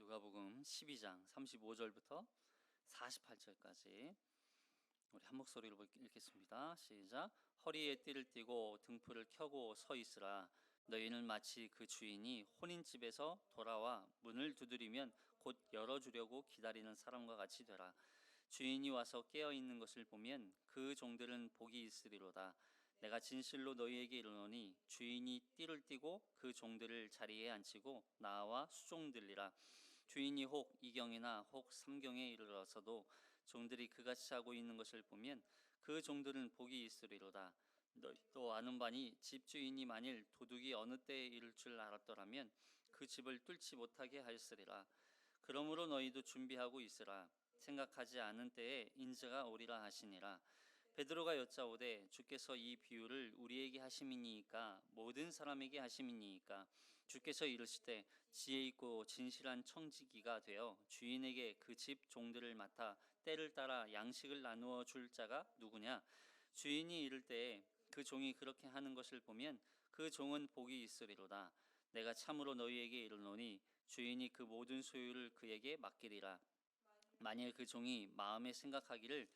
누가복음 12장 35절부터 48절까지 우리 한 목소리로 읽겠습니다. 시작. 허리에 띠를 띠고 등불을 켜고 서 있으라. 너희는 마치 그 주인이 혼인집에서 돌아와 문을 두드리면 곧 열어주려고 기다리는 사람과 같이 되라. 주인이 와서 깨어 있는 것을 보면 그 종들은 복이 있으리로다. 내가 진실로 너희에게 이르노니 주인이 띠를 띠고 그 종들을 자리에 앉히고 나와 수종들리라. 주인이 혹 이경이나 혹 삼경에 이르러서도 종들이 그같이 하고 있는 것을 보면 그 종들은 복이 있으리로다. 너희도 아는 바니 집주인이 만일 도둑이 어느 때에 이를 줄 알았더라면 그 집을 뚫지 못하게 하였으리라. 그러므로 너희도 준비하고 있으라. 생각하지 않은 때에 인자가 오리라 하시니라. 베드로가 여짜오되 주께서 이 비유를 우리에게 하심이니이까 모든 사람에게 하심이니이까? 주께서 이르시되 지혜 있고 진실한 청지기가 되어 주인에게 그 집 종들을 맡아 때를 따라 양식을 나누어 줄 자가 누구냐? 주인이 이를 때에 그 종이 그렇게 하는 것을 보면 그 종은 복이 있으리로다. 내가 참으로 너희에게 이르노니 주인이 그 모든 소유를 그에게 맡기리라. 만일 그 종이 마음에 생각하기를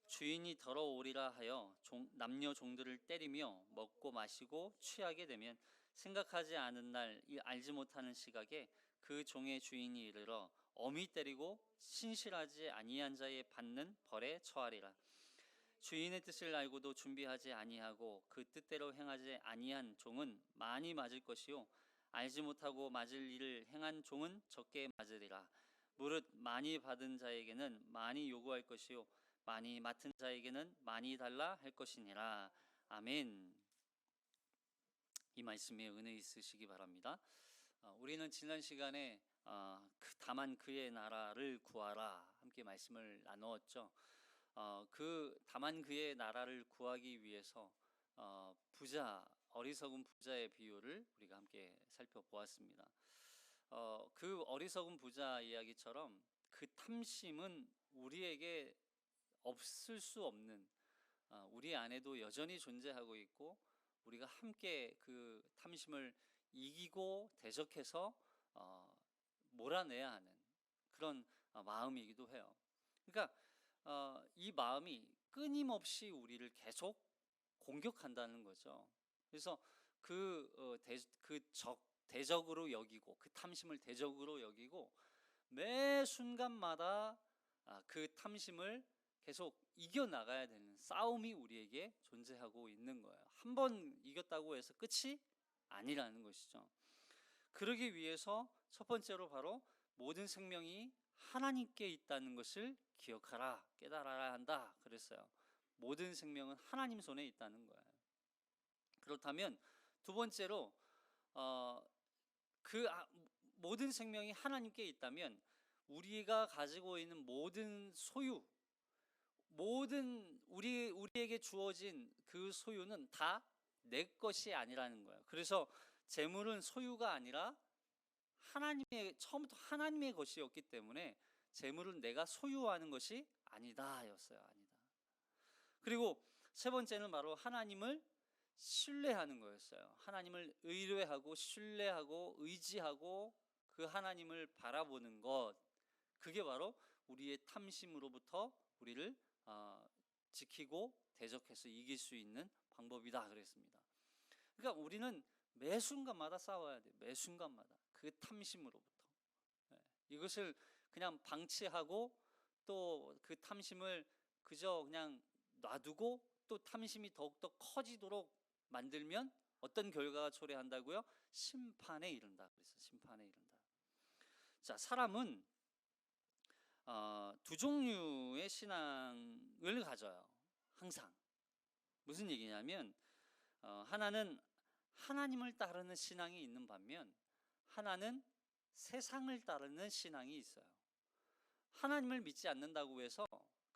주인이 더러오리라 하여 남녀 종들을 때리며 먹고 마시고 취하게 되면 생각하지 않은 날 알지 못하는 시각에 그 종의 주인이 이르러 엄히 때리고 신실하지 아니한 자의 받는 벌에 처하리라. 주인의 뜻을 알고도 준비하지 아니하고 그 뜻대로 행하지 아니한 종은 많이 맞을 것이요 알지 못하고 맞을 일을 행한 종은 적게 맞으리라. 무릇 많이 받은 자에게는 많이 요구할 것이요 많이 맡은 자에게는 많이 달라 할 것이니라. 아멘. 이 말씀에 은혜 있으시기 바랍니다. 우리는 지난 시간에 다만 그의 나라를 구하라 함께 말씀을 나누었죠. 다만 그의 나라를 구하기 위해서 어리석은 부자의 비유를 우리가 함께 살펴보았습니다. 그 어리석은 부자 이야기처럼 그 탐심은 우리에게 없을 수 없는, 우리 안에도 여전히 존재하고 있고 우리가 함께 그 탐심을 이기고 대적해서 몰아내야 하는 그런 마음이기도 해요. 그러니까 이 마음이 끊임없이 우리를 계속 공격한다는 거죠. 그래서 대적으로 여기고 그 탐심을 대적으로 여기고 매 순간마다 그 탐심을 계속 이겨나가야 되는 싸움이 우리에게 존재하고 있는 거예요. 한 번 이겼다고 해서 끝이 아니라는 것이죠. 그러기 위해서 첫 번째로 바로 모든 생명이 하나님께 있다는 것을 기억하라, 깨달아야 한다 그랬어요. 모든 생명은 하나님 손에 있다는 거예요. 그렇다면 두 번째로 모든 생명이 하나님께 있다면 우리가 가지고 있는 모든 소유, 우리에게 주어진 그 소유는 다 내 것이 아니라는 거예요. 그래서 재물은 소유가 아니라 처음부터 하나님의 것이었기 때문에 재물은 내가 소유하는 것이 아니다 였어요. 아니다. 그리고 세 번째는 바로 하나님을 신뢰하는 거였어요. 하나님을 의뢰하고 신뢰하고 의지하고 그 하나님을 바라보는 것, 그게 바로 우리의 탐심으로부터 우리를 지키고 대적해서 이길 수 있는 방법이다 그랬습니다. 그러니까 우리는 매 순간마다 싸워야 돼요. 매 순간마다 그 탐심으로부터. 이것을 그냥 방치하고 또 그 탐심을 그저 그냥 놔두고 또 탐심이 더욱더 커지도록 만들면 어떤 결과가 초래한다고요? 심판에 이른다. 그래서 심판에 이른다. 자, 사람은 두 종류의 신앙을 가져요. 항상. 무슨 얘기냐면 하나는 하나님을 따르는 신앙이 있는 반면 하나는 세상을 따르는 신앙이 있어요. 하나님을 믿지 않는다고 해서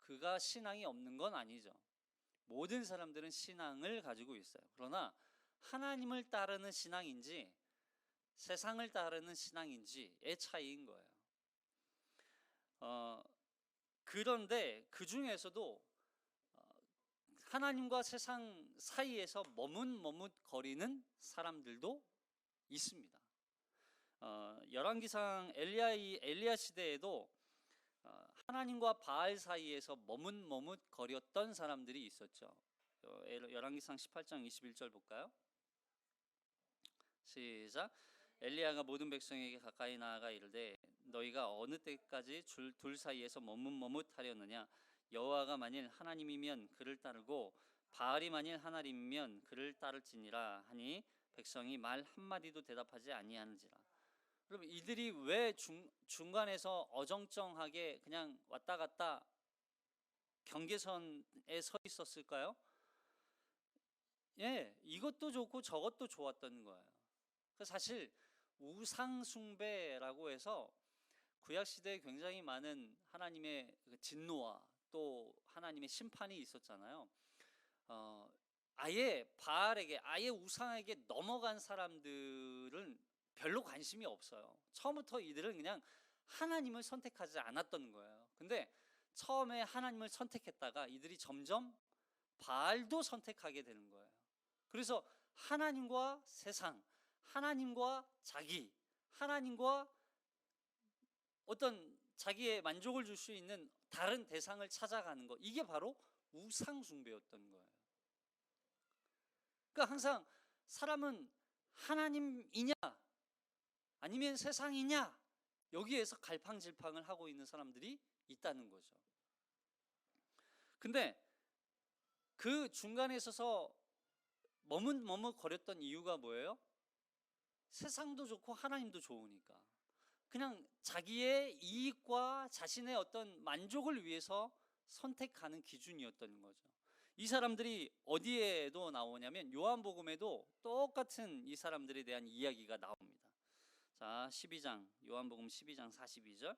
그가 신앙이 없는 건 아니죠. 모든 사람들은 신앙을 가지고 있어요. 그러나 하나님을 따르는 신앙인지 세상을 따르는 신앙인지의 차이인 거예요. 그런데 그 중에서도 하나님과 세상 사이에서 머뭇머뭇거리는 사람들도 있습니다. 열왕기상 엘리야 시대에도 하나님과 바알 사이에서 머뭇머뭇거렸던 사람들이 있었죠. 열왕기상 18장 21절 볼까요? 시작. 엘리야가 모든 백성에게 가까이 나아가 이르되 너희가 어느 때까지 둘 사이에서 머뭇머뭇하려느냐? 여호와가 만일 하나님이면 그를 따르고 바알이 만일 하나님이면 그를 따를지니라 하니 백성이 말 한마디도 대답하지 아니하는지라. 그럼 이들이 왜 중간에서 어정쩡하게 그냥 왔다 갔다 경계선에 서 있었을까요? 예, 이것도 좋고 저것도 좋았던 거예요. 사실 우상 숭배라고 해서 구약 시대에 굉장히 많은 하나님의 진노와 또 하나님의 심판이 있었잖아요. 아예 바알에게, 아예 우상에게 넘어간 사람들은 별로 관심이 없어요. 처음부터 이들은 그냥 하나님을 선택하지 않았던 거예요. 근데 처음에 하나님을 선택했다가 이들이 점점 바알도 선택하게 되는 거예요. 그래서 하나님과 세상, 하나님과 자기, 하나님과 어떤 자기의 만족을 줄 수 있는 다른 대상을 찾아가는 것, 이게 바로 우상 숭배였던 거예요. 그러니까 항상 사람은 하나님이냐 아니면 세상이냐, 여기에서 갈팡질팡을 하고 있는 사람들이 있다는 거죠. 근데 그 중간에 있어서 머뭇거렸던 이유가 뭐예요? 세상도 좋고 하나님도 좋으니까 그냥 자기의 이익과 자신의 어떤 만족을 위해서 선택하는 기준이었던 거죠. 이 사람들이 어디에도 나오냐면 요한복음에도 똑같은 이 사람들에 대한 이야기가 나옵니다. 자, 12장, 요한복음 12장 42절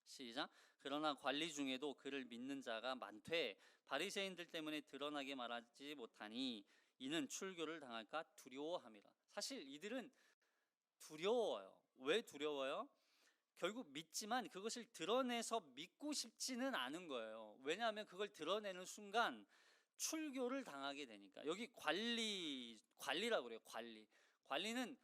시작. 그러나 관리 중에도 그를 믿는 자가 많되 바리새인들 때문에 드러나게 말하지 못하니 이는 출교를 당할까 두려워함이라. 사실 이들은 두려워요. 왜 두려워요? 결국 믿지만 그것을 드러내서 믿고 싶지는 않은 거예요. 왜냐하면 그걸 드러내는 순간 출교를 당하게 되니까. 여기 관리라고 그래요. 관리는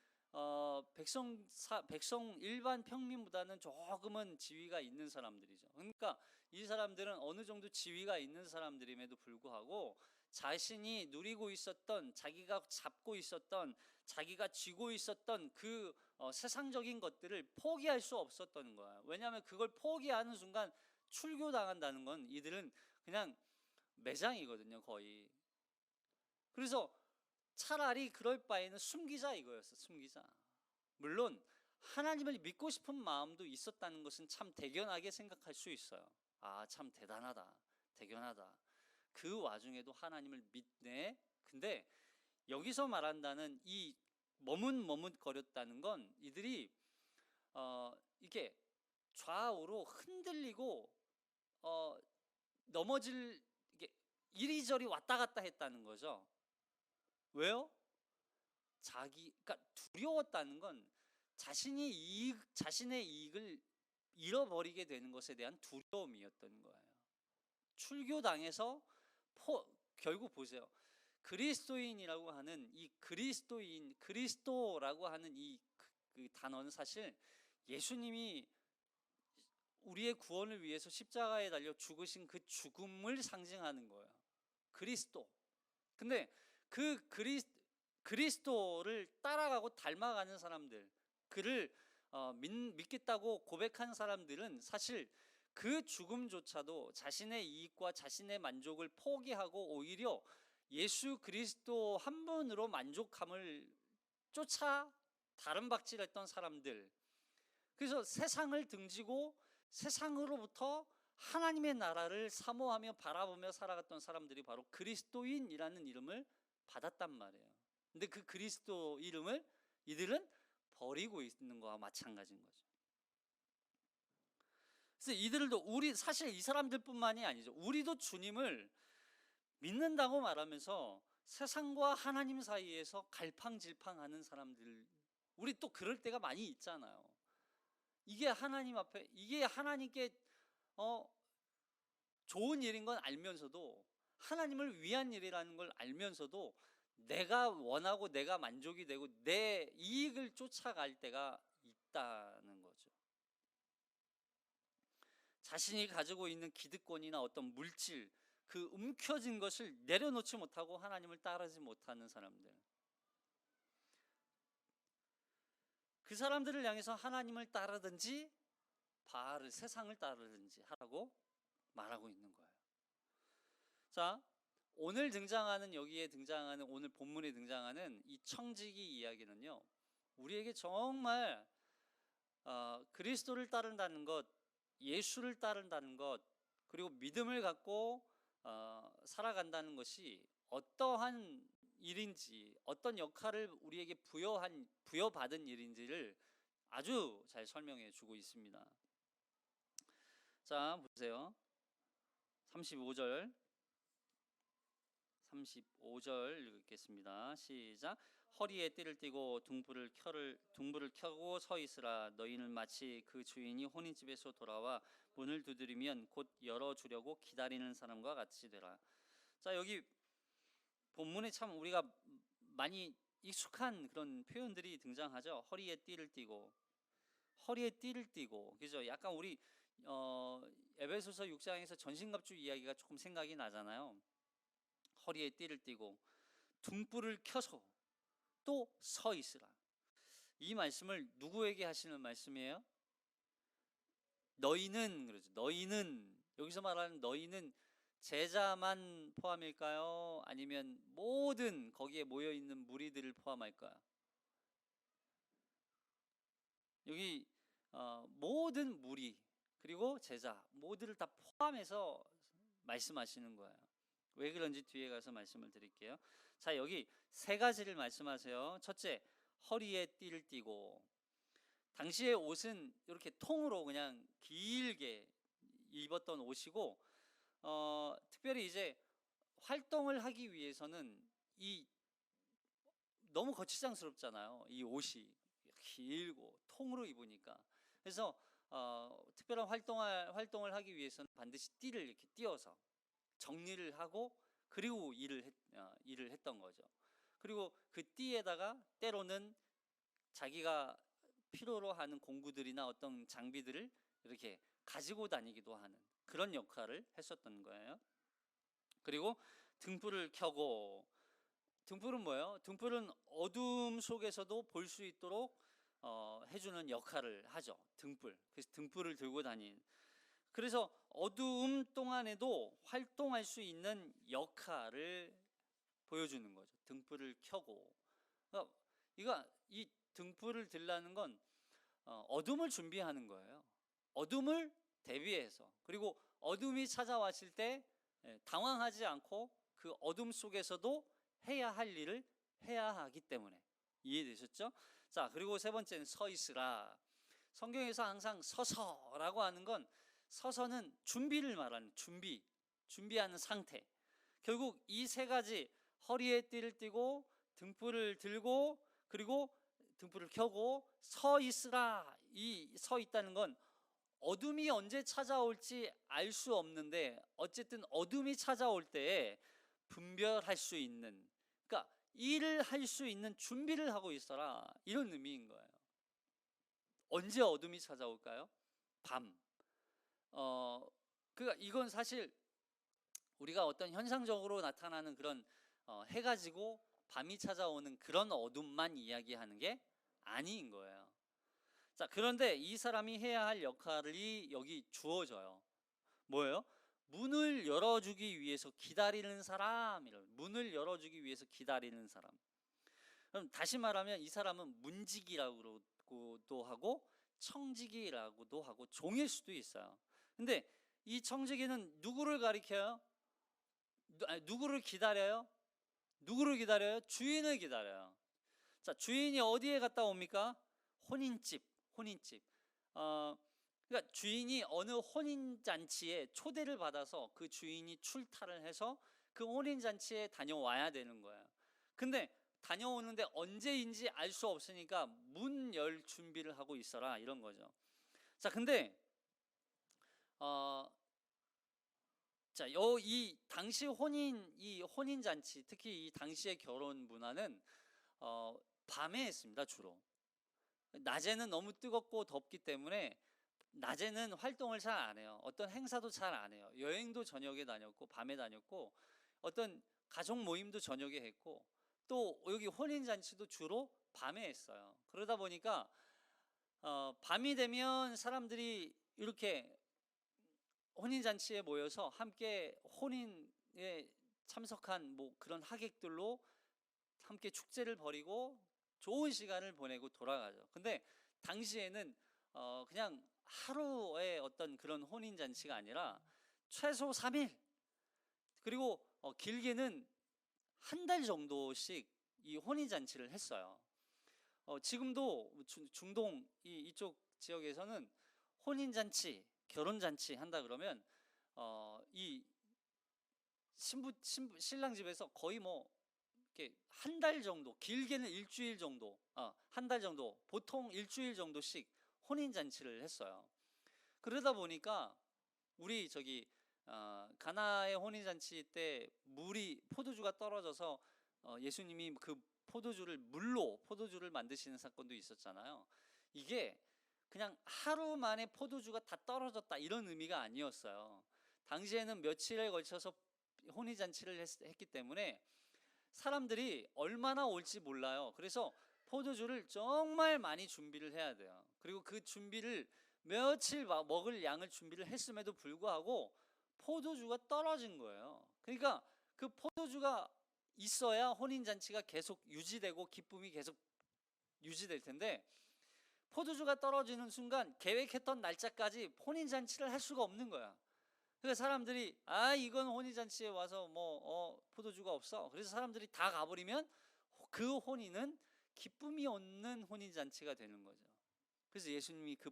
백성 일반 평민보다는 조금은 지위가 있는 사람들이죠. 그러니까 이 사람들은 어느 정도 지위가 있는 사람들임에도 불구하고 자신이 누리고 있었던, 자기가 잡고 있었던, 자기가 쥐고 있었던 그 세상적인 것들을 포기할 수 없었던 거예요. 왜냐하면 그걸 포기하는 순간 출교당한다는 건 이들은 그냥 매장이거든요, 거의. 그래서 차라리 그럴 바에는 숨기자 이거였어, 숨기자. 물론 하나님을 믿고 싶은 마음도 있었다는 것은 참 대견하게 생각할 수 있어요. 아, 참 대단하다, 대견하다. 그 와중에도 하나님을 믿네. 근데 여기서 말한다는 이 머뭇거렸다는 건 이들이 이렇게 좌우로 흔들리고 넘어질, 이게 이리저리 왔다 갔다 했다는 거죠. 왜요? 그러니까 두려웠다는 건 자신의 이익을 잃어버리게 되는 것에 대한 두려움이었던 거예요. 출교당해서 결국 보세요. 그리스도인이라고 하는 이 그리스도라고 하는 그 단어는 사실 예수님이 우리의 구원을 위해서 십자가에 달려 죽으신 그 죽음을 상징하는 거예요. 그리스도. 근데 그 그리스도를 따라가고 닮아가는 사람들, 그를 믿겠다고 고백한 사람들은 사실 그 죽음조차도 자신의 이익과 자신의 만족을 포기하고 오히려 예수 그리스도 한 분으로 만족함을 쫓아 다른 박질했던 사람들. 그래서 세상을 등지고 세상으로부터 하나님의 나라를 사모하며 바라보며 살아갔던 사람들이 바로 그리스도인이라는 이름을 받았단 말이에요. 근데 그 그리스도 이름을 이들은 버리고 있는 거와 마찬가지인 거죠. 그래서 이들도 사실 이 사람들뿐만이 아니죠. 우리도 주님을 믿는다고 말하면서 세상과 하나님 사이에서 갈팡질팡하는 사람들, 우리 또 그럴 때가 많이 있잖아요. 이게 하나님 앞에, 이게 하나님께 좋은 일인 건 알면서도, 하나님을 위한 일이라는 걸 알면서도 내가 원하고 내가 만족이 되고 내 이익을 쫓아갈 때가 있다는 거죠. 자신이 가지고 있는 기득권이나 어떤 물질, 그 움켜진 것을 내려놓지 못하고 하나님을 따르지 못하는 사람들, 그 사람들을 향해서 하나님을 따르든지 바알을, 세상을 따르든지 하라고 말하고 있는 거예요. 자, 오늘 등장하는, 여기에 등장하는, 오늘 본문에 등장하는 이 청지기 이야기는요, 우리에게 정말 그리스도를 따른다는 것, 예수를 따른다는 것, 그리고 믿음을 갖고 살아간다는 것이 어떠한 일인지, 어떤 역할을 우리에게 부여받은 일인지를 아주 잘 설명해 주고 있습니다. 자, 보세요. 35절 읽겠습니다. 시작. 허리에 띠를 띠고 등불을 켜고 서 있으라. 너희는 마치 그 주인이 혼인집에서 돌아와 문을 두드리면 곧 열어주려고 기다리는 사람과 같이 되라. 자, 여기 본문에 참 우리가 많이 익숙한 그런 표현들이 등장하죠. 허리에 띠를 띠고, 그죠? 약간 우리 에베소서 6장에서 전신갑주 이야기가 조금 생각이 나잖아요. 허리에 띠를 띠고 등불을 켜서 또 서 있으라. 이 말씀을 누구에게 하시는 말씀이에요? 너희는, 그러죠. 너희는, 여기서 말하는 너희는 제자만 포함일까요? 아니면 모든 거기에 모여 있는 무리들을 포함할까요? 여기 모든 무리 그리고 제자 모두를 다 포함해서 말씀하시는 거예요. 왜 그런지 뒤에 가서 말씀을 드릴게요. 자, 여기 세 가지를 말씀하세요. 첫째, 허리에 띠를 띠고, 당시의 옷은 이렇게 통으로 그냥 길게 입었던 옷이고, 특별히 이제 활동을 하기 위해서는 이 너무 거치장스럽잖아요. 이 옷이 길고 통으로 입으니까. 그래서 특별한 활동을 하기 위해서는 반드시 띠를 이렇게 띄어서 정리를 하고 그리고 일을 했던 거죠. 그리고 그 띠에다가 때로는 자기가 필요로 하는 공구들이나 어떤 장비들을 이렇게 가지고 다니기도 하는 그런 역할을 했었던 거예요. 그리고 등불을 켜고, 등불은 뭐예요? 등불은 어둠 속에서도 볼 수 있도록 해주는 역할을 하죠. 등불. 그래서 등불을 들고 다닌. 그래서 어두움 동안에도 활동할 수 있는 역할을 보여주는 거죠. 등불을 켜고. 이 등불을 들라는 건 어둠을 준비하는 거예요. 어둠을 대비해서. 그리고 어둠이 찾아왔을 때 당황하지 않고 그 어둠 속에서도 해야 할 일을 해야 하기 때문에. 이해되셨죠? 자, 그리고 세 번째는 서 있으라. 성경에서 항상 서서라고 하는 건, 서서는 준비를 말하는, 준비하는 상태. 결국 이 세 가지, 허리에 띠를 띠고 등불을 들고 그리고 등불을 켜고 서 있으라. 이 서 있다는 건 어둠이 언제 찾아올지 알 수 없는데 어쨌든 어둠이 찾아올 때에 분별할 수 있는, 그러니까 일을 할 수 있는 준비를 하고 있어라, 이런 의미인 거예요. 언제 어둠이 찾아올까요? 밤. 그러니까 이건 사실 우리가 어떤 현상적으로 나타나는 그런 해가 지고 밤이 찾아오는 그런 어둠만 이야기하는 게 아닌 거예요. 자, 그런데 이 사람이 해야 할 역할이 여기 주어져요. 뭐예요? 문을 열어주기 위해서 기다리는 사람. 문을 열어주기 위해서 기다리는 사람. 그럼 다시 말하면 이 사람은 문지기라고도 하고 청지기라고도 하고 종일 수도 있어요. 근데 이 청지기는 누구를 가리켜요? 누구를 기다려요? 누구를 기다려요? 주인을 기다려요. 자, 주인이 어디에 갔다 옵니까? 혼인집. 그러니까 주인이 어느 혼인잔치에 초대를 받아서 그 주인이 출타를 해서 그 혼인잔치에 다녀와야 되는 거예요. 근데 다녀오는데 언제인지 알 수 없으니까 문 열 준비를 하고 있어라, 이런 거죠. 자, 근데 자, 이 당시 혼인 잔치, 특히 이 당시의 결혼 문화는 밤에 했습니다, 주로. 낮에는 너무 뜨겁고 덥기 때문에 낮에는 활동을 잘 안 해요. 어떤 행사도 잘 안 해요. 여행도 저녁에 다녔고 밤에 다녔고 어떤 가족 모임도 저녁에 했고 또 여기 혼인 잔치도 주로 밤에 했어요. 그러다 보니까 밤이 되면 사람들이 이렇게 혼인 잔치에 모여서 함께 혼인에 참석한 뭐 그런 하객들로 함께 축제를 벌이고 좋은 시간을 보내고 돌아가죠. 근데 당시에는 그냥 하루의 어떤 그런 혼인 잔치가 아니라 최소 3일, 그리고 길게는 한 달 정도씩 이 혼인 잔치를 했어요. 지금도 중동 이쪽 지역에서는 혼인 잔치, 결혼 잔치 한다 그러면 이 신랑 집에서 거의 뭐 이렇게 한 달 정도, 길게는 일주일 정도, 한 달 정도, 보통 일주일 정도씩 혼인 잔치를 했어요. 그러다 보니까 우리 저기 가나의 혼인 잔치 때 포도주가 떨어져서 예수님이 그 물로 포도주를 만드시는 사건도 있었잖아요. 이게 그냥 하루 만에 포도주가 다 떨어졌다 이런 의미가 아니었어요. 당시에는 며칠에 걸쳐서 혼인 잔치를 했기 때문에 사람들이 얼마나 올지 몰라요. 그래서 포도주를 정말 많이 준비를 해야 돼요. 그리고 그 준비를 며칠 먹을 양을 준비를 했음에도 불구하고 포도주가 떨어진 거예요. 그러니까 그 포도주가 있어야 혼인잔치가 계속 유지되고 기쁨이 계속 유지될 텐데 포도주가 떨어지는 순간 계획했던 날짜까지 혼인잔치를 할 수가 없는 거야. 그래서 사람들이 이건 혼인잔치에 와서 포도주가 없어. 그래서 사람들이 다 가버리면 그 혼인은 기쁨이 없는 혼인잔치가 되는 거죠. 그래서 예수님이 그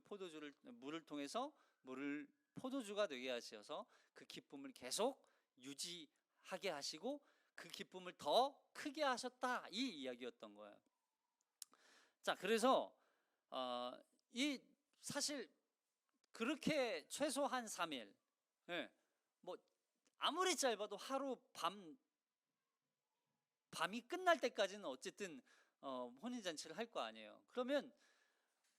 물을 통해서 물을 포도주가 되게 하셔서 그 기쁨을 계속 유지하게 하시고 그 기쁨을 더 크게 하셨다, 이 이야기였던 거예요. 자, 그래서 이 사실 그렇게 최소한 3일, 뭐 아무리 짧아도 하루 밤이 끝날 때까지는 어쨌든 혼인잔치를 할 거 아니에요. 그러면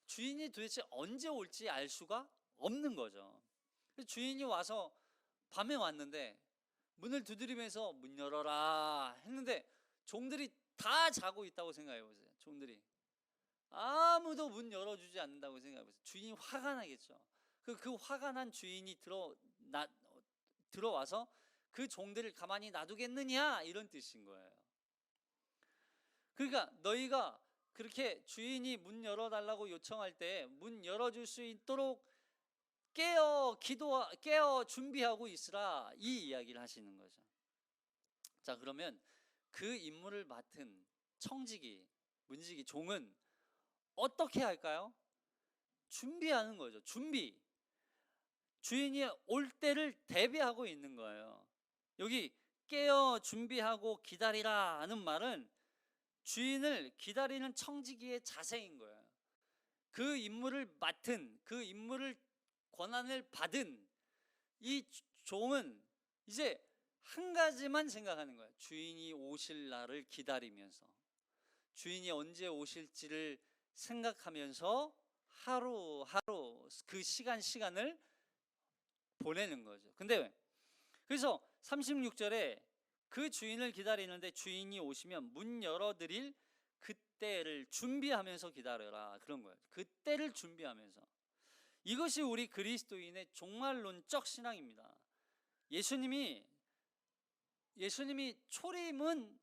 주인이 도대체 언제 올지 알 수가 없는 거죠. 주인이 와서 밤에 왔는데 문을 두드리면서 문 열어라 했는데 종들이 다 자고 있다고 생각해 보세요. 종들이 아무도 문 열어주지 않는다고 생각해 보세요. 주인이 화가 나겠죠. 그 화가 난 주인이 들어와서 그 종들을 가만히 놔두겠느냐, 이런 뜻인 거예요. 그러니까 너희가 그렇게 주인이 문 열어달라고 요청할 때 문 열어줄 수 있도록 깨어 준비하고 있으라, 이 이야기를 하시는 거죠. 자, 그러면 그 임무를 맡은 문지기, 종은 어떻게 할까요? 준비하는 거죠. 주인이 올 때를 대비하고 있는 거예요. 여기 깨어 준비하고 기다리라 하는 말은 주인을 기다리는 청지기의 자세인 거예요. 그 임무를 맡은, 그 임무를 권한을 받은 이 종은 이제 한 가지만 생각하는 거예요. 주인이 오실 날을 기다리면서, 주인이 언제 오실지를 생각하면서 하루하루 그 시간을 보내는 거죠. 근데 그래서 36절에 그 주인을 기다리는데 주인이 오시면 문 열어드릴 그때를 준비하면서 기다려라, 그런 거예요. 그때를 준비하면서. 이것이 우리 그리스도인의 종말론적 신앙입니다. 예수님이 초림은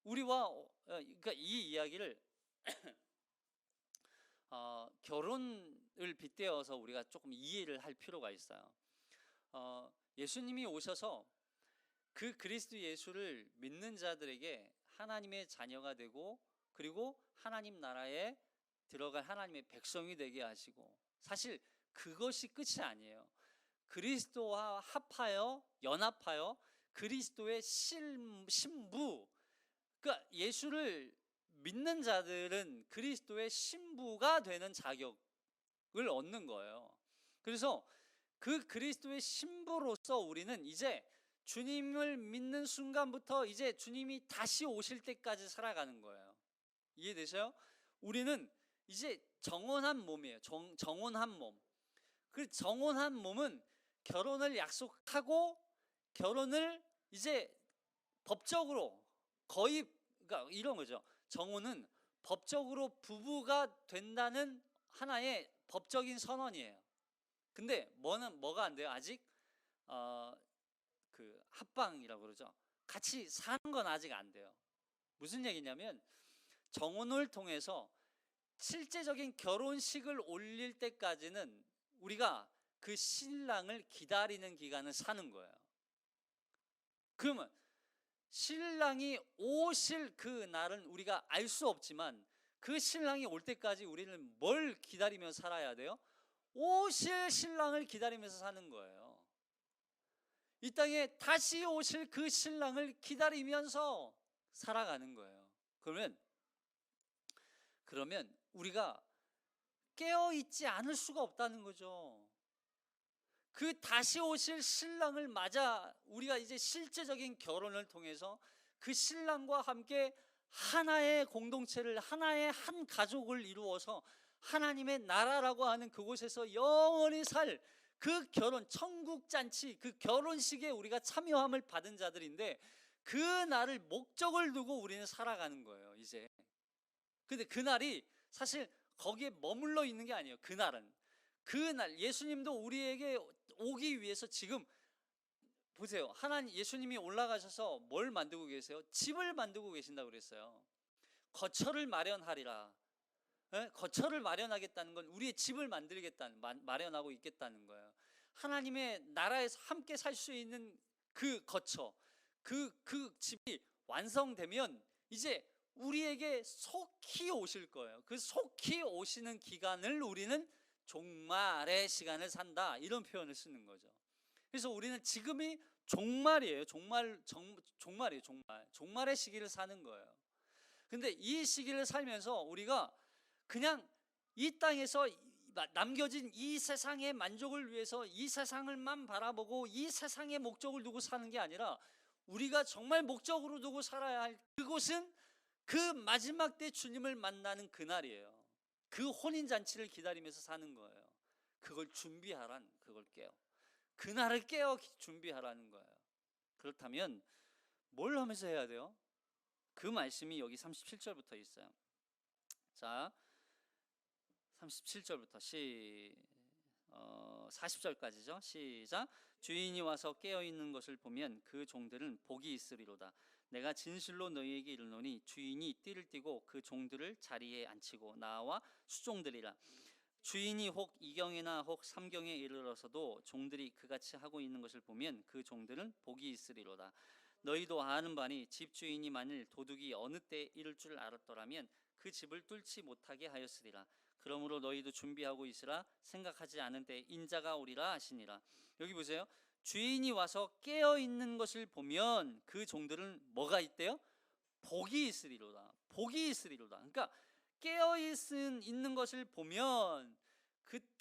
우리와 그러니까 이 이야기를 결혼을 빗대어서 우리가 조금 이해를 할 필요가 있어요. 예수님이 오셔서 그 그리스도 예수를 믿는 자들에게 하나님의 자녀가 되고 그리고 하나님 나라에 들어갈 하나님의 백성이 되게 하시고, 사실 그것이 끝이 아니에요. 그리스도와 연합하여 그리스도의 신부, 그러니까 예수를 믿는 자들은 그리스도의 신부가 되는 자격을 얻는 거예요. 그래서 그 그리스도의 신부로서 우리는 이제 주님을 믿는 순간부터 이제 주님이 다시 오실 때까지 살아가는 거예요. 이해되세요? 우리는 이제 정혼한 몸이에요. 정혼한 몸. 그 정혼한 몸은 결혼을 약속하고 결혼을 이제 법적으로 거의, 그러니까 이런 거죠. 정혼은 법적으로 부부가 된다는 하나의 법적인 선언이에요. 근데 뭐가 안 돼요? 아직 그 합방이라고 그러죠. 같이 사는 건 아직 안 돼요. 무슨 얘기냐면 정혼을 통해서 실제적인 결혼식을 올릴 때까지는 우리가 그 신랑을 기다리는 기간을 사는 거예요. 그러면 신랑이 오실 그 날은 우리가 알 수 없지만 그 신랑이 올 때까지 우리는 뭘 기다리며 살아야 돼요? 오실 신랑을 기다리면서 사는 거예요. 이 땅에 다시 오실 그 신랑을 기다리면서 살아가는 거예요. 그러면 우리가 깨어있지 않을 수가 없다는 거죠. 그 다시 오실 신랑을 맞아 우리가 이제 실제적인 결혼을 통해서 그 신랑과 함께 하나의 공동체를, 하나의 한 가족을 이루어서 하나님의 나라라고 하는 그곳에서 영원히 살 그 결혼, 천국 잔치, 그 결혼식에 우리가 참여함을 받은 자들인데 그 날을 목적을 두고 우리는 살아가는 거예요, 이제. 근데 그 날이 사실 거기에 머물러 있는 게 아니에요. 그날은, 그날 예수님도 우리에게 오기 위해서 지금 보세요. 하나님 예수님이 올라가셔서 뭘 만들고 계세요? 집을 만들고 계신다고 그랬어요. 거처를 마련하리라. 거처를 마련하겠다는 건 우리의 집을 마련하고 있겠다는 거예요. 하나님의 나라에서 함께 살 수 있는 그 거처, 그 집이 완성되면 이제 우리에게 속히 오실 거예요. 그 속히 오시는 기간을 우리는 종말의 시간을 산다, 이런 표현을 쓰는 거죠. 그래서 우리는 지금이 종말이에요. 종말이에요. 종말의 시기를 사는 거예요. 근데 이 시기를 살면서 우리가 그냥 이 땅에서 남겨진 이 세상의 만족을 위해서 이 세상을만 바라보고 이 세상의 목적을 두고 사는 게 아니라 우리가 정말 목적으로 두고 살아야 할 그곳은 그 마지막 때 주님을 만나는 그날이에요. 그 혼인잔치를 기다리면서 사는 거예요. 그걸 준비하란, 그걸 깨어. 그날을 깨어 준비하라는 거예요. 그렇다면 뭘 하면서 해야 돼요? 그 말씀이 여기 37절부터 있어요. 자, 37절부터 40절까지죠. 시작. 주인이 와서 깨어있는 것을 보면 그 종들은 복이 있으리로다. 내가 진실로 너희에게 이르노니 주인이 띠를 띠고 그 종들을 자리에 앉히고 나와 수종들이라. 주인이 혹 이경이나 혹 삼경에 이르러서도 종들이 그같이 하고 있는 것을 보면 그 종들은 복이 있으리로다. 너희도 아는 바니 집주인이 만일 도둑이 어느 때 이를 줄 알았더라면 그 집을 뚫지 못하게 하였으리라. 그러므로 너희도 준비하고 있으라. 생각하지 않은 때 인자가 오리라 하시니라. 여기 보세요. 주인이 와서 깨어 있는 것을 보면 그 종들은 뭐가 있대요? 복이 있으리로다. 복이 있으리로다. 그러니까 깨어 있는 것을 보면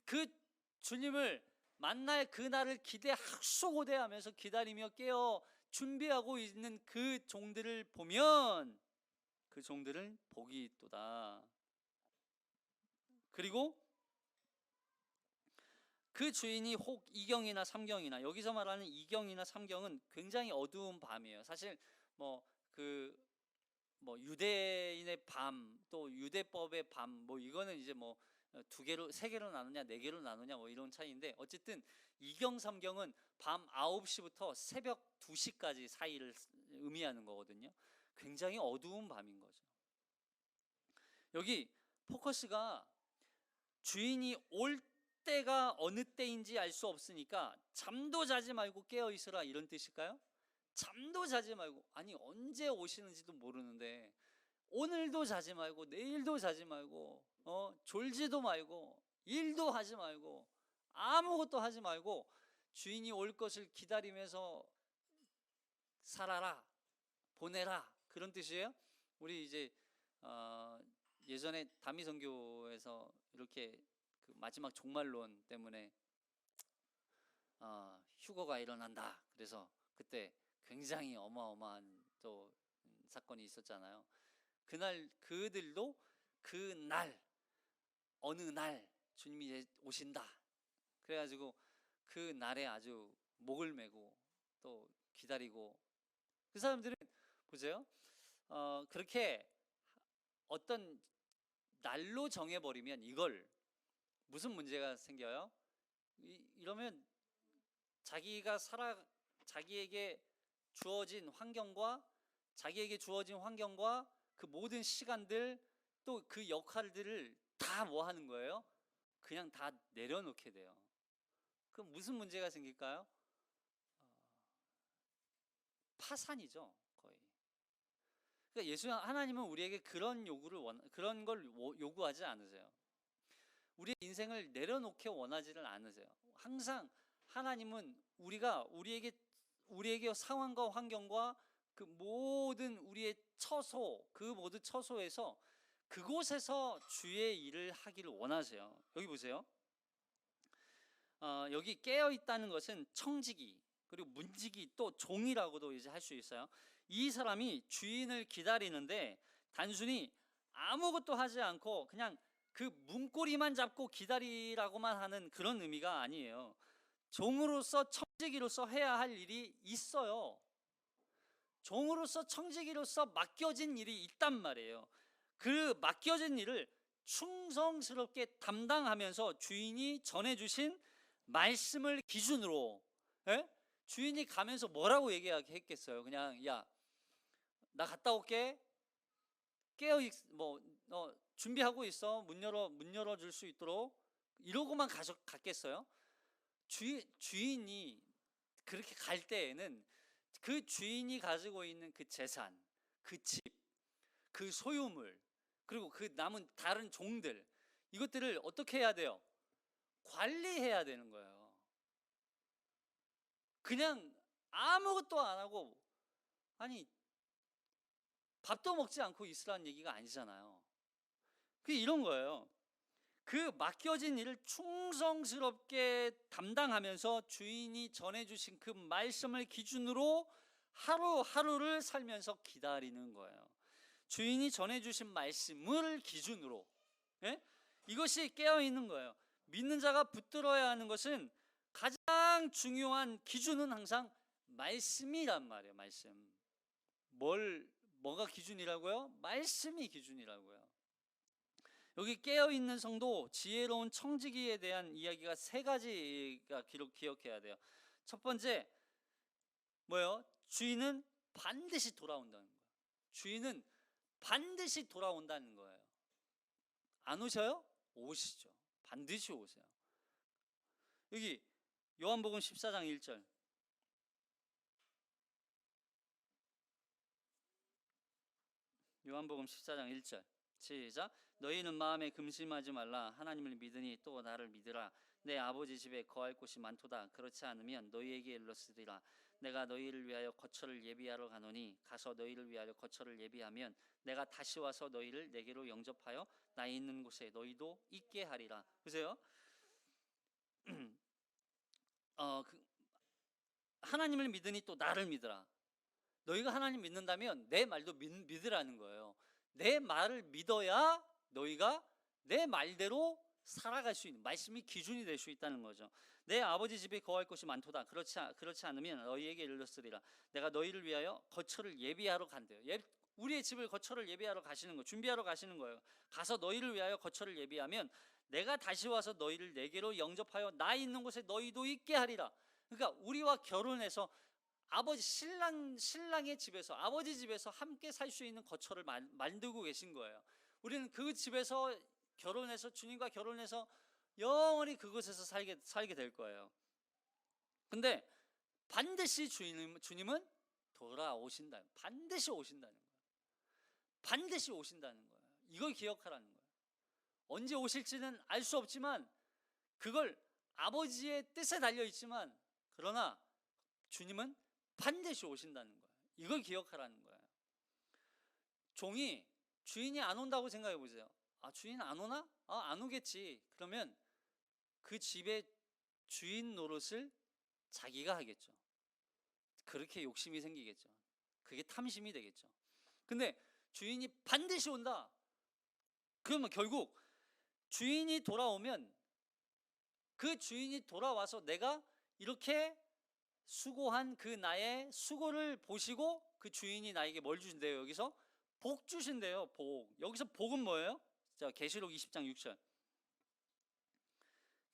그 주님을 만날 그날을 학수고대하면서 기다리며 깨어 준비하고 있는 그 종들을 보면 그 종들은 복이 있도다. 그리고 그 주인이 혹 이경이나 삼경이나, 여기서 말하는 이경이나 삼경은 굉장히 어두운 밤이에요. 사실 유대인의 밤, 또 유대법의 밤, 이거는 이제 두 개로, 세 개로 나누냐, 네 개로 나누냐, 이런 차이인데, 어쨌든 이경 삼경은 밤 9시부터 새벽 2시까지 사이를 의미하는 거거든요. 굉장히 어두운 밤인 거죠. 여기 포커스가 주인이 올 때가 어느 때인지 알 수 없으니까 잠도 자지 말고 깨어 있으라, 이런 뜻일까요? 잠도 자지 말고, 아니 언제 오시는지도 모르는데 오늘도 자지 말고 내일도 자지 말고 졸지도 말고 일도 하지 말고 아무것도 하지 말고 주인이 올 것을 기다리면서 살아라, 보내라, 그런 뜻이에요. 우리 이제 예전에 다미선교에서 이렇게 그 마지막 종말론 때문에 휴거가 일어난다. 그래서 그때 굉장히 어마어마한 또 사건이 있었잖아요. 그날 그들도 그날 어느 날 주님이 오신다. 그래가지고 그 날에 아주 목을 메고 또 기다리고, 그 사람들은 보세요. 그렇게 어떤 날로 정해버리면 이걸 무슨 문제가 생겨요? 이러면 자기에게 주어진 환경과 그 모든 시간들 또 그 역할들을 다 뭐 하는 거예요? 그냥 다 내려놓게 돼요. 그럼 무슨 문제가 생길까요? 파산이죠, 거의. 그러니까 하나님은 우리에게 그런 걸 요구하지 않으세요. 우리의 인생을 내려놓게 원하지를 않으세요. 항상 하나님은 우리에게 상황과 환경과 그 모든 우리의 그 모든 처소에서 그곳에서 주의 일을 하기를 원하세요. 여기 보세요. 여기 깨어 있다는 것은 청지기, 그리고 문지기, 또 종이라고도 이제 할 수 있어요. 이 사람이 주인을 기다리는데 단순히 아무것도 하지 않고 그냥 그 문고리만 잡고 기다리라고만 하는 그런 의미가 아니에요. 종으로서 청지기로서 해야 할 일이 있어요. 종으로서 청지기로서 맡겨진 일이 있단 말이에요. 그 맡겨진 일을 충성스럽게 담당하면서 주인이 전해주신 말씀을 기준으로, 예? 주인이 가면서 뭐라고 얘기했겠어요? 그냥 야, 나 갔다 올게. 준비하고 있어. 문 열어줄 수 있도록. 이러고만 갔겠어요? 주인이 그렇게 갈 때에는 그 주인이 가지고 있는 그 재산, 그 집, 그 소유물, 그리고 그 남은 다른 종들, 이것들을 어떻게 해야 돼요? 관리해야 되는 거예요. 그냥 아무것도 안 하고, 아니 밥도 먹지 않고 있으라는 얘기가 아니잖아요. 그게 이런 거예요. 그 맡겨진 일을 충성스럽게 담당하면서 주인이 전해주신 그 말씀을 기준으로 하루하루를 살면서 기다리는 거예요. 주인이 전해주신 말씀을 기준으로, 예? 이것이 깨어있는 거예요. 믿는 자가 붙들어야 하는 것은 가장 중요한 기준은 항상 말씀이란 말이에요. 말씀. 뭐가 기준이라고요? 말씀이 기준이라고요. 여기 깨어있는 성도, 지혜로운 청지기에 대한 이야기가 3가지가 기억해야 돼요. 첫 번째 뭐예요? 주인은 반드시 돌아온다는 거예요. 주인은 반드시 돌아온다는 거예요. 안 오셔요? 오시죠. 반드시 오세요. 여기 요한복음 14장 1절. 요한복음 14장 1절. 시작. 너희는 마음에 금심하지 말라. 하나님을 믿으니 또 나를 믿으라. 내 아버지 집에 거할 곳이 많도다. 그렇지 않으면 너희에게 일렀으리라. 내가 너희를 위하여 거처를 예비하러 가노니 가서 너희를 위하여 거처를 예비하면 내가 다시 와서 너희를 내게로 영접하여 나 있는 곳에 너희도 있게 하리라. 보세요. 하나님을 믿으니 또 나를 믿으라. 너희가 하나님 믿는다면 내 말도 믿으라는 거예요. 내 말을 믿어야 너희가 내 말대로 살아갈 수 있는, 말씀이 기준이 될 수 있다는 거죠. 내 아버지 집에 거할 곳이 많도다. 그렇지 않으면 너희에게 일렀으리라. 내가 너희를 위하여 거처를 예비하러 간대요. 우리의 집을 거처를 예비하러 가시는 거, 준비하러 가시는 거예요. 가서 너희를 위하여 거처를 예비하면 내가 다시 와서 너희를 내게로 영접하여 나 있는 곳에 너희도 있게 하리라. 그러니까 우리와 결혼해서 신랑의 집에서, 아버지 집에서 함께 살 수 있는 거처를 만들고 계신 거예요. 우리는 그 집에서 주님과 결혼해서 영원히 그곳에서 살게 될 거예요. 근데 반드시 주님은 돌아오신다. 반드시 오신다는 거예요. 반드시 오신다는 거예요. 이걸 기억하라는 거예요. 언제 오실지는 알 수 없지만 그걸 아버지의 뜻에 달려 있지만, 그러나 주님은 반드시 오신다는 거예요. 이걸 기억하라는 거예요. 종이 주인이 안 온다고 생각해 보세요. 주인 안 오나? 안 오겠지. 그러면 그 집의 주인 노릇을 자기가 하겠죠. 그렇게 욕심이 생기겠죠. 그게 탐심이 되겠죠. 근데 주인이 반드시 온다. 그러면 결국 주인이 돌아오면 그 주인이 돌아와서 내가 이렇게 수고한 그 나의 수고를 보시고 그 주인이 나에게 뭘 주신대요? 여기서 복 주신대요. 복. 여기서 복은 뭐예요? 자, 계시록 20장 6절.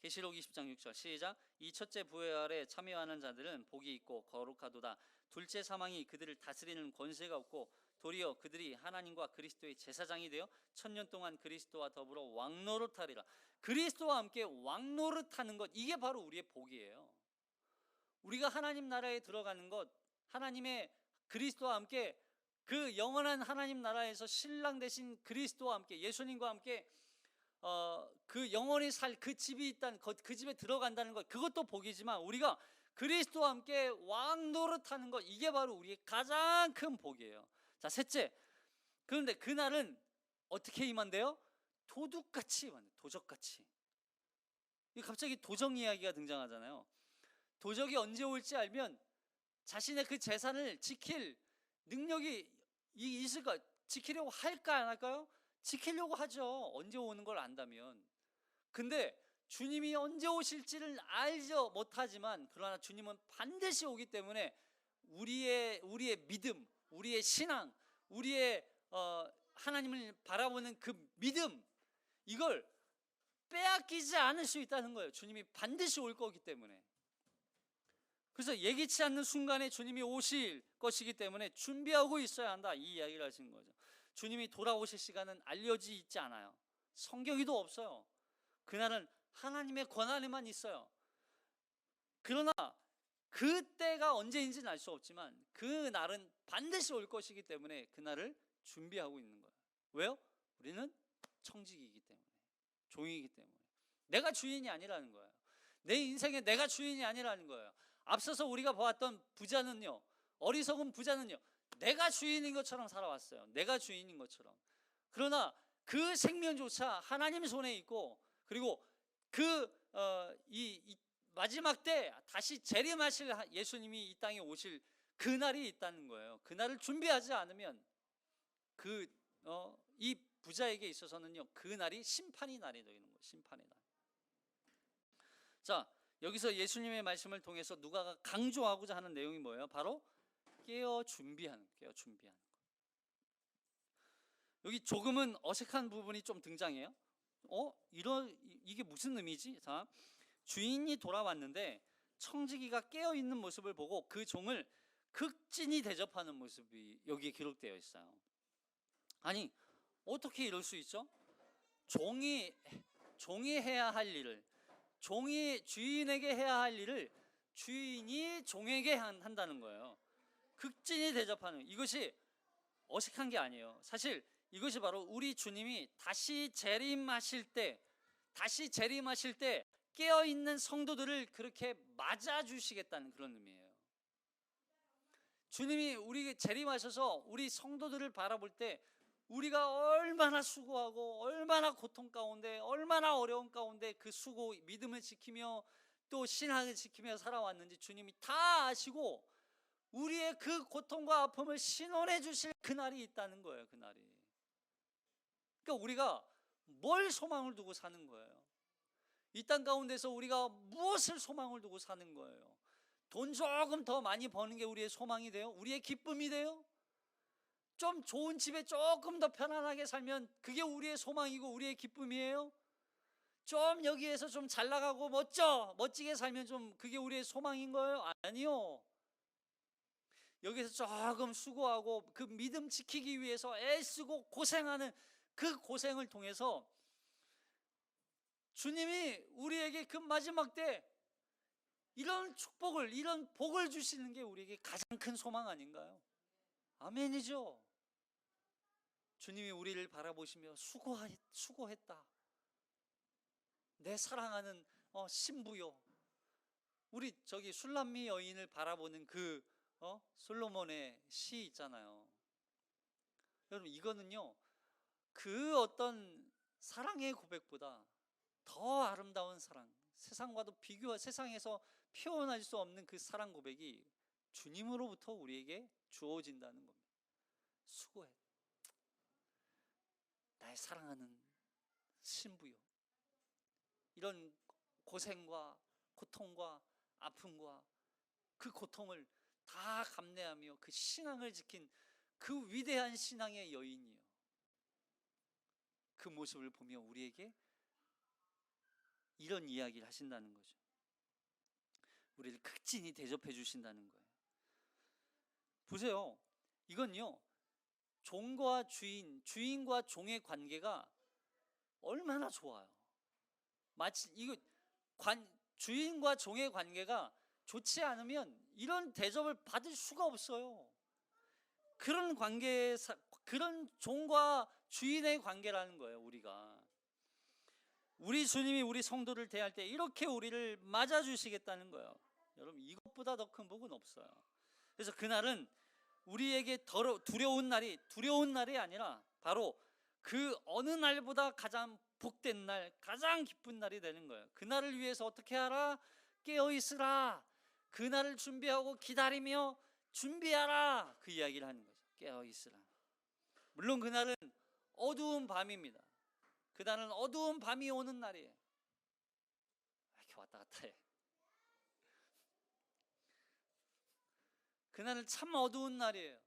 계시록 20장 6절 시작. 이 첫째 부회 아래 참여하는 자들은 복이 있고 거룩하도다. 둘째 사망이 그들을 다스리는 권세가 없고 도리어 그들이 하나님과 그리스도의 제사장이 되어 천년 동안 그리스도와 더불어 왕노릇하리라. 그리스도와 함께 왕노릇하는 것, 이게 바로 우리의 복이에요. 우리가 하나님 나라에 들어가는 것, 하나님의 그리스도와 함께 그 영원한 하나님 나라에서 신랑 되신 그리스도와 함께, 예수님과 함께 그 영원히 살 그 집이 있다는 그 집에 들어간다는 것, 그것도 복이지만 우리가 그리스도와 함께 왕노릇하는 것, 이게 바로 우리의 가장 큰 복이에요. 자, 셋째, 그런데 그날은 어떻게 임한대요? 도둑같이 임한대요. 도적같이. 갑자기 도적 이야기가 등장하잖아요. 도적이 언제 올지 알면 자신의 그 재산을 지킬 능력이 있을까? 지키려고 할까 안 할까요? 지키려고 하죠. 언제 오는 걸 안다면. 근데 주님이 언제 오실지를 알지 못하지만 그러나 주님은 반드시 오기 때문에 우리의 믿음, 우리의 신앙, 우리의 하나님을 바라보는 그 믿음, 이걸 빼앗기지 않을 수 있다는 거예요. 주님이 반드시 올 거기 때문에. 그래서 예기치 않는 순간에 주님이 오실 것이기 때문에 준비하고 있어야 한다, 이 이야기를 하시는 거죠. 주님이 돌아오실 시간은 알려져 있지 않아요. 성경에도 없어요. 그날은 하나님의 권한에만 있어요. 그러나 그때가 언제인지는 알 수 없지만 그 날은 반드시 올 것이기 때문에 그날을 준비하고 있는 거예요. 왜요? 우리는 청직이기 때문에, 종이기 때문에. 내가 주인이 아니라는 거예요. 내 인생에 내가 주인이 아니라는 거예요. 앞서서 우리가 보았던 부자는요, 어리석은 부자는요, 내가 주인인 것처럼 살아왔어요. 내가 주인인 것처럼. 그러나 그 생명조차 하나님 손에 있고, 그리고 이 마지막 때 다시 재림하실 예수님이 이 땅에 오실 그날이 있다는 거예요. 그날을 준비하지 않으면 이 부자에게 있어서는요, 그날이 심판의 날이 되는 거예요. 심판의 날. 자, 여기서 예수님의 말씀을 통해서 누가가 강조하고자 하는 내용이 뭐예요? 바로 깨어 준비하는 거. 여기 조금은 어색한 부분이 좀 등장해요. 이게 무슨 의미지? 자, 주인이 돌아왔는데 청지기가 깨어 있는 모습을 보고 그 종을 극진히 대접하는 모습이 여기에 기록되어 있어요. 아니, 어떻게 이럴 수 있죠? 종이 해야 할 일을, 종이 주인에게 해야 할 일을 주인이 종에게 한다는 거예요. 극진히 대접하는, 이것이 어색한 게 아니에요. 사실 이것이 바로 우리 주님이 다시 재림하실 때 깨어있는 성도들을 그렇게 맞아주시겠다는 그런 의미예요. 주님이 우리 재림하셔서 우리 성도들을 바라볼 때 우리가 얼마나 수고하고 얼마나 고통 가운데, 얼마나 어려운 가운데 그 수고, 믿음을 지키며 또 신앙을 지키며 살아왔는지 주님이 다 아시고 우리의 그 고통과 아픔을 신원해 주실 그날이 있다는 거예요. 그날이. 그러니까 우리가 뭘 소망을 두고 사는 거예요? 이 땅 가운데서 우리가 무엇을 소망을 두고 사는 거예요? 돈 조금 더 많이 버는 게 우리의 소망이 돼요? 우리의 기쁨이 돼요? 좀 좋은 집에 조금 더 편안하게 살면 그게 우리의 소망이고 우리의 기쁨이에요? 좀 여기에서 좀 잘 나가고 멋지게 살면 좀 그게 우리의 소망인 거예요? 아니요. 여기서 조금 수고하고 그 믿음 지키기 위해서 애쓰고 고생하는 그 고생을 통해서 주님이 우리에게 그 마지막 때 이런 축복을, 이런 복을 주시는 게 우리에게 가장 큰 소망 아닌가요? 아멘이죠. 주님이 우리를 바라보시며 수고했다. 내 사랑하는 신부요. 우리 저기 술람미 여인을 바라보는 그 솔로몬의 시 있잖아요. 여러분, 이거는요, 그 어떤 사랑의 고백보다 더 아름다운 세상과도 세상에서 표현할 수 없는 그 사랑 고백이 주님으로부터 우리에게 주어진다는 겁니다. 수고해, 나의 사랑하는 신부요. 이런 고생과 고통과 아픔과 그 고통을 다 감내하며 그 신앙을 지킨 그 위대한 신앙의 여인이요, 그 모습을 보며 우리에게 이런 이야기를 하신다는 거죠. 우리를 극진히 대접해 주신다는 거예요. 보세요, 이건요, 종과 주인과 종의 관계가 얼마나 좋아요. 마치 이거 주인과 종의 관계가 좋지 않으면 이런 대접을 받을 수가 없어요. 그런 그런 종과 주인의 관계라는 거예요. 우리 주님이 우리 성도를 대할 때 이렇게 우리를 맞아주시겠다는 거예요. 여러분, 이것보다 더 큰 복은 없어요. 그래서 그날은 우리에게 두려운 날이 아니라 바로 그 어느 날보다 가장 복된 날, 가장 기쁜 날이 되는 거예요. 그날을 위해서 어떻게 하라? 깨어 있으라. 그날을 준비하고 기다리며 준비하라. 그 이야기를 하는 거죠. 깨어 있으라. 물론 그날은 어두운 밤입니다. 그날은 어두운 밤이 오는 날이에요. 이렇게 왔다 갔다 해. 그날은 참 어두운 날이에요.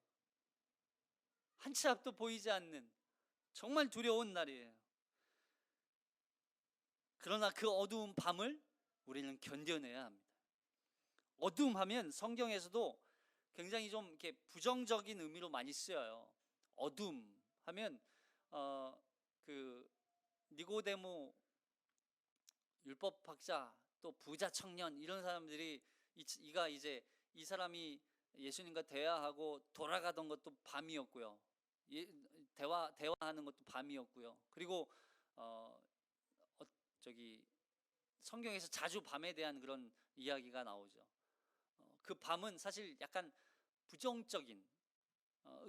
한 치 앞도 보이지 않는 정말 두려운 날이에요. 그러나 그 어두운 밤을 우리는 견뎌내야 합니다. 어두움 하면 성경에서도 굉장히 좀 이렇게 부정적인 의미로 많이 쓰여요. 어둠 하면 그 니고데모 율법학자, 또 부자 청년, 이런 사람들이 이 사람이 예수님과 대화하고 돌아가던 것도 밤이었고요. 대화하는 것도 밤이었고요. 그리고 성경에서 자주 밤에 대한 그런 이야기가 나오죠. 그 밤은 사실 약간 부정적인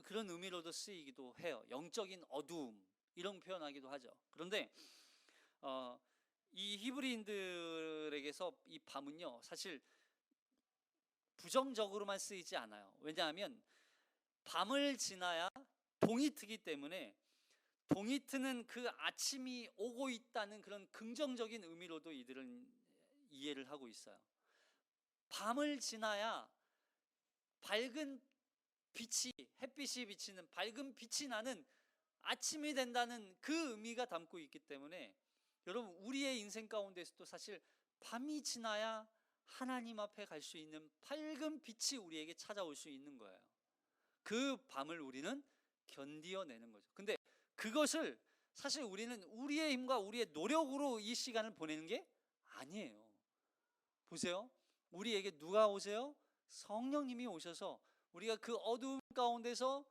그런 의미로도 쓰이기도 해요. 영적인 어두움, 이런 표현하기도 하죠. 그런데 이 히브리인들에게서 이 밤은요, 사실 부정적으로만 쓰이지 않아요. 왜냐하면 밤을 지나야 동이 트기 때문에 동이 트는 그 아침이 오고 있다는 그런 긍정적인 의미로도 이들은 이해를 하고 있어요. 밤을 지나야 밝은 햇빛이 비치는 밝은 빛이 나는 아침이 된다는 그 의미가 담고 있기 때문에 여러분, 우리의 인생 가운데서도 사실 밤이 지나야 하나님 앞에 갈 수 있는 밝은 빛이 우리에게 찾아올 수 있는 거예요. 그 밤을 우리는 견디어내는 거죠. 근데 그것을 사실 우리는 우리의 힘과 우리의 노력으로 이 시간을 보내는 게 아니에요. 보세요, 우리에게 누가 오세요? 성령님이 오셔서 우리가 그 어두움 가운데서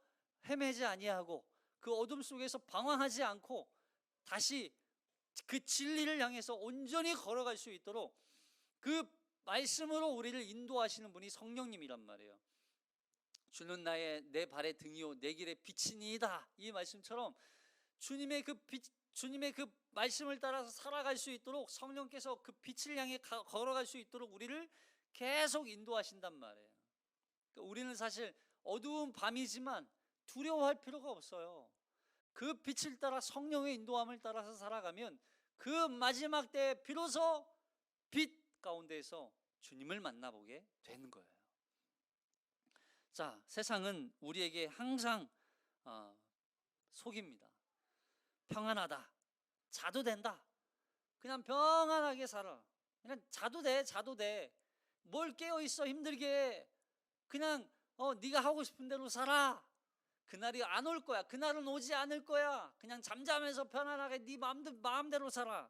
헤매지 아니하고 그 어둠 속에서 방황하지 않고 다시 그 진리를 향해서 온전히 걸어갈 수 있도록 그 말씀으로 우리를 인도하시는 분이 성령님이란 말이에요. 주는 내 발의 등이요 내 길의 빛이니이다. 이 말씀처럼 주님의 그 말씀을 따라서 살아갈 수 있도록 성령께서 그 빛을 향해 걸어갈 수 있도록 우리를 계속 인도하신단 말이에요. 그러니까 우리는 사실 어두운 밤이지만 두려워할 필요가 없어요. 그 빛을 따라 성령의 인도함을 따라서 살아가면 그 마지막 때에 비로소 빛 가운데에서 주님을 만나보게 되는 거예요. 자, 세상은 우리에게 항상 속입니다. 평안하다, 자도 된다, 그냥 평안하게 살아, 그냥 자도 돼, 뭘 깨어있어 힘들게, 그냥 네가 하고 싶은 대로 살아. 그날이 안 올 거야. 그날은 오지 않을 거야. 그냥 잠자면서 편안하게 네 마음대로 살아.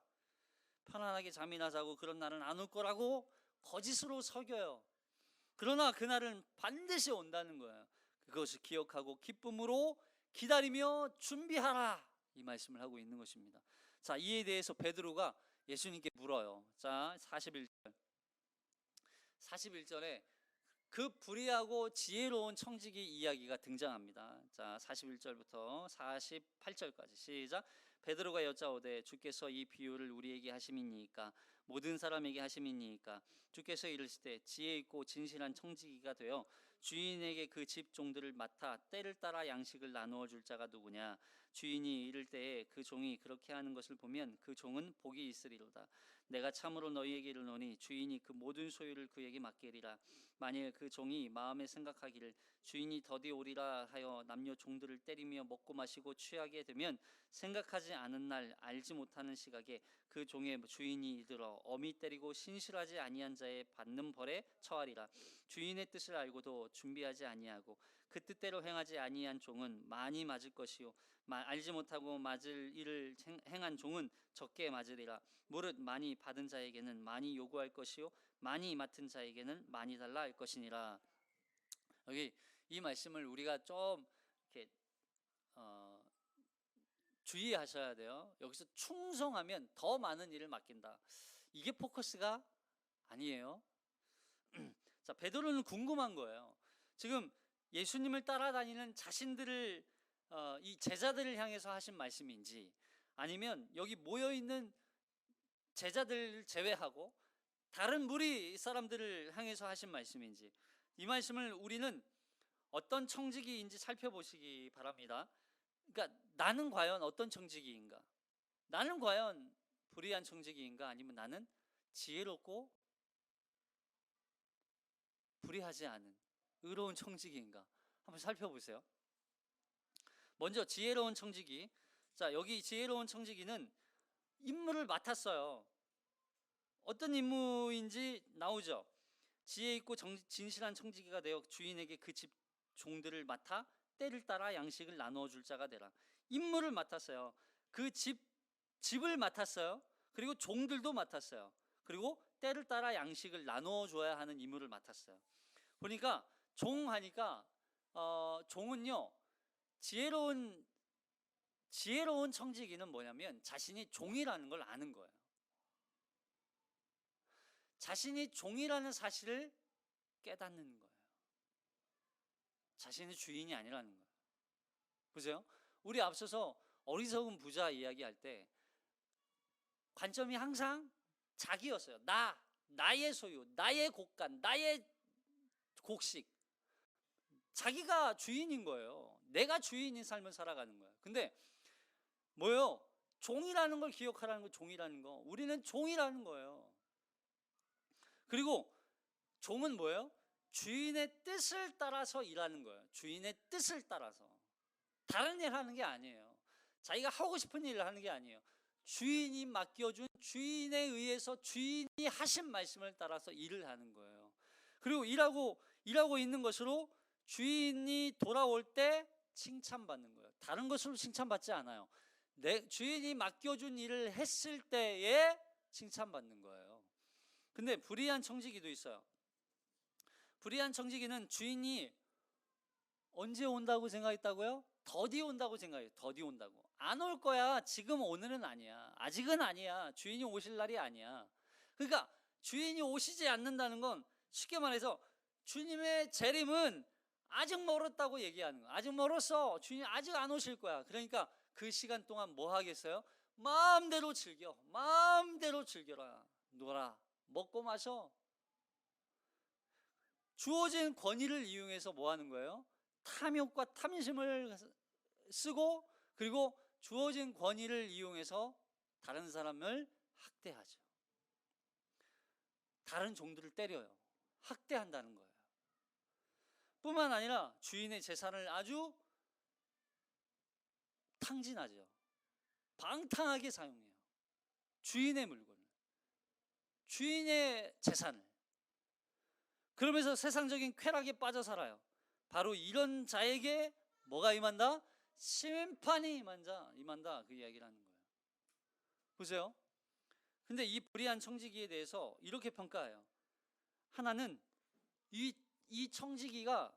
편안하게 잠이나 자고 그런 날은 안 올 거라고 거짓으로 속여요. 그러나 그날은 반드시 온다는 거예요. 그것을 기억하고 기쁨으로 기다리며 준비하라, 이 말씀을 하고 있는 것입니다. 자, 이에 대해서 베드로가 예수님께 물어요. 자, 41절에 그 불의하고 지혜로운 청지기 이야기가 등장합니다. 자, 41절부터 48절까지 시작. 베드로가 여짜오되 주께서 이 비유를 우리에게 하심이니이까 모든 사람에게 하심이니이까 주께서 이르시되 지혜 있고 진실한 청지기가 되어 주인에게 그 집 종들을 맡아 때를 따라 양식을 나누어 줄 자가 누구냐. 주인이 이를 때에 그 종이 그렇게 하는 것을 보면 그 종은 복이 있으리로다. 내가 참으로 너희에게 이르노니 주인이 그 모든 소유를 그에게 맡기리라. 만일 그 종이 마음에 생각하기를 주인이 더디 오리라 하여 남녀 종들을 때리며 먹고 마시고 취하게 되면 생각하지 않은 날 알지 못하는 시각에 그 종의 주인이 이르러 엄히 때리고 신실하지 아니한 자의 받는 벌에 처하리라. 주인의 뜻을 알고도 준비하지 아니하고 그 뜻대로 행하지 아니한 종은 많이 맞을 것이요 알지 못하고 맞을 일을 행한 종은 적게 맞으리라. 무릇 많이 받은 자에게는 많이 요구할 것이요 많이 맡은 자에게는 많이 달라 할 것이니라. 여기 이 말씀을 우리가 좀 이렇게 주의하셔야 돼요. 여기서 충성하면 더 많은 일을 맡긴다. 이게 포커스가 아니에요. 자, 베드로는 궁금한 거예요. 지금 예수님을 따라다니는 자신들을 이 제자들을 향해서 하신 말씀인지 아니면 여기 모여 있는 제자들을 제외하고 다른 무리 사람들을 향해서 하신 말씀인지, 이 말씀을 우리는 어떤 청지기인지 살펴보시기 바랍니다. 그러니까 나는 과연 어떤 청지기인가? 나는 과연 불의한 청지기인가? 아니면 나는 지혜롭고 불의하지 않은 의로운 청지기인가? 한번 살펴보세요. 먼저 지혜로운 청지기. 자, 여기 지혜로운 청지기는 임무를 맡았어요. 어떤 임무인지 나오죠. 지혜 있고 진실한 청지기가 되어 주인에게 그 집 종들을 맡아 때를 따라 양식을 나누어 줄 자가 되라. 임무를 맡았어요. 그 집을 맡았어요. 그리고 종들도 맡았어요. 그리고 때를 따라 양식을 나누어 줘야 하는 임무를 맡았어요. 보니까 종 하니까 종은요, 지혜로운 청지기는 뭐냐면 자신이 종이라는 걸 아는 거예요. 자신이 종이라는 사실을 깨닫는 거예요. 자신의 주인이 아니라는 거예요. 보세요. 우리 앞서서 어리석은 부자 이야기할 때 관점이 항상 자기였어요. 나의 소유, 나의 곡간, 나의 곡식. 자기가 주인인 거예요. 내가 주인인 삶을 살아가는 거예요. 근데 뭐예요? 종이라는 걸 기억하라는 거, 종이라는 거. 우리는 종이라는 거예요. 그리고 종은 뭐예요? 주인의 뜻을 따라서 일하는 거예요. 주인의 뜻을 따라서. 다른 일 하는 게 아니에요. 자기가 하고 싶은 일을 하는 게 아니에요. 주인이 맡겨준, 주인에 의해서 주인이 하신 말씀을 따라서 일을 하는 거예요. 그리고 일하고 있는 것으로 주인이 돌아올 때 칭찬받는 거예요. 다른 것으로 칭찬받지 않아요. 주인이 맡겨준 일을 했을 때에 칭찬받는 거예요. 근데 불의한 청지기도 있어요. 불의한 청지기는 주인이 언제 온다고 생각했다고요? 더디 온다고 생각해요. 더디 온다고. 안 올 거야. 지금 오늘은 아니야. 아직은 아니야. 주인이 오실 날이 아니야. 그러니까 주인이 오시지 않는다는 건 쉽게 말해서 주님의 재림은 아직 멀었다고 얘기하는 거야. 아직 멀었어. 주인이 아직 안 오실 거야. 그러니까 그 시간 동안 뭐 하겠어요? 마음대로 즐겨. 마음대로 즐겨라. 놀아. 먹고 마셔. 주어진 권위를 이용해서 뭐 하는 거예요? 탐욕과 탐심을 쓰고, 그리고 주어진 권위를 이용해서 다른 사람을 학대하죠. 다른 종들을 때려요. 학대한다는 거예요. 뿐만 아니라 주인의 재산을 아주 탕진하죠. 방탕하게 사용해요. 주인의 물건을, 주인의 재산을. 그러면서 세상적인 쾌락에 빠져 살아요. 바로 이런 자에게 뭐가 임한다? 심판이 임한다. 그 이야기를 하는 거예요. 보세요. 근데 이 불의한 청지기에 대해서 이렇게 평가해요. 하나는 이 청지기가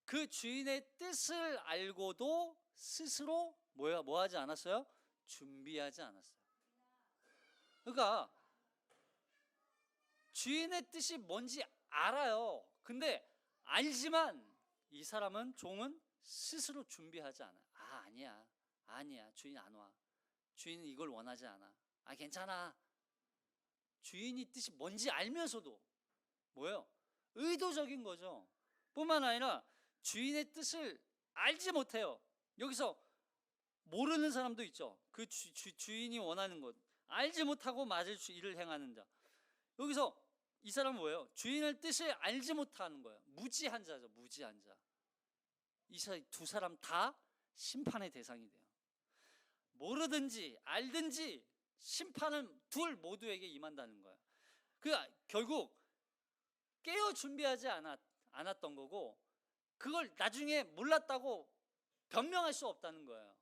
그 주인의 뜻을 알고도 스스로 뭐 하지 않았어요? 준비하지 않았어요. 그러니까 주인의 뜻이 뭔지 알아요. 근데 알지만 이 사람은, 종은 스스로 준비하지 않아요. 아니야. 아니야, 주인 안 와. 주인은 이걸 원하지 않아. 아, 괜찮아. 주인이 뜻이 뭔지 알면서도 뭐예요? 의도적인 거죠. 뿐만 아니라 주인의 뜻을 알지 못해요. 여기서 모르는 사람도 있죠. 그 주인이 원하는 것 알지 못하고 맞을 일을 행하는 자. 여기서 이 사람은 뭐예요? 주인의 뜻을 알지 못하는 거예요. 무지한 자죠. 무지한 자. 이 두 사람 다 심판의 대상이 돼요. 모르든지 알든지 심판은 둘 모두에게 임한다는 거예요. 결국 깨어 준비하지 않았던 거고, 그걸 나중에 몰랐다고 변명할 수 없다는 거예요.